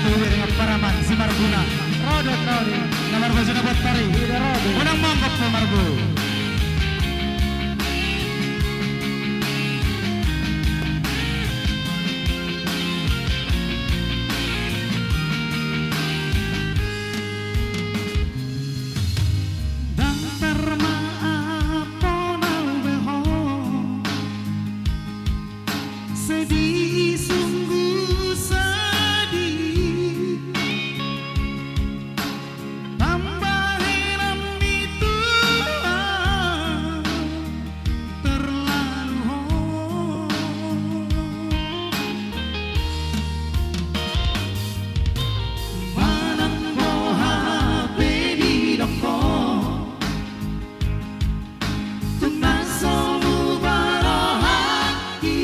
dengan paraman si Marbuna rodot rodi nomor baju buat pari menang mangkap Marbu. Sedih, sungguh sedih, tambah heran itu terlalu manang boha bedi doko tunasomu barohati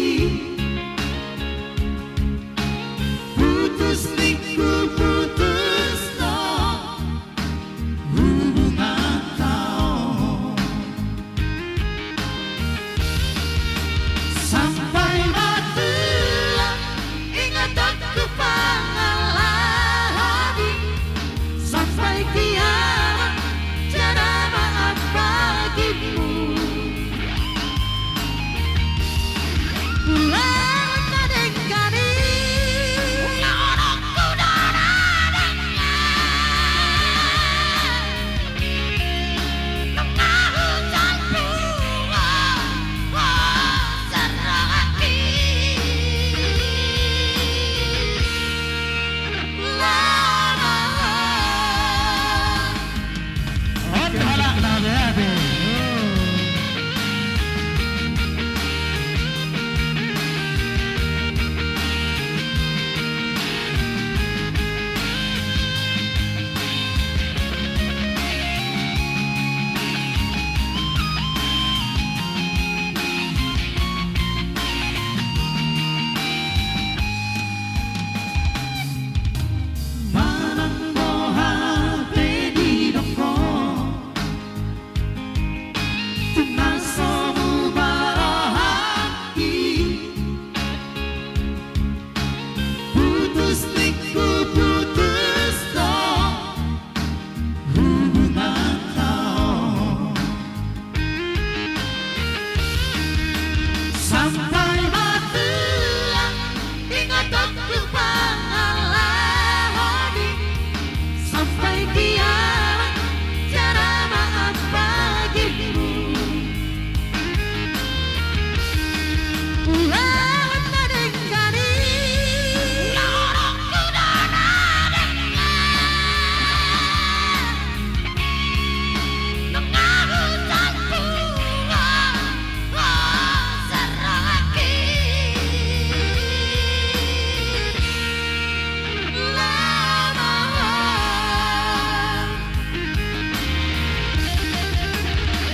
putus niku putus no hubungan kau sampai mati ingat aku pangalami sampai kiamat tiada maaf bagimu. Sampai mati ingat aku pangalami sampai kiamat tiada maaf bagimu. Ulang nadengkani lorongku dana dengan hujanku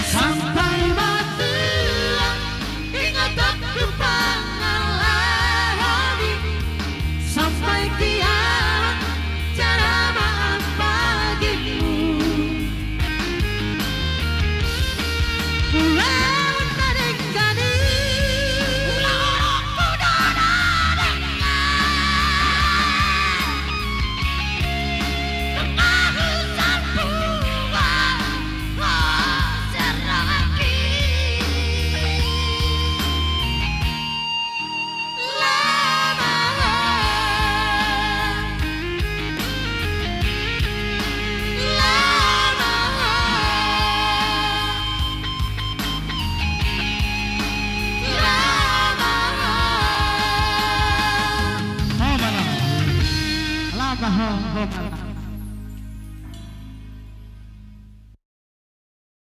sampai mati ingat aku pangalami sampai kiamat tiada maaf bagimu. Ulang nadengkani lorongku dana dengan hujanku Lama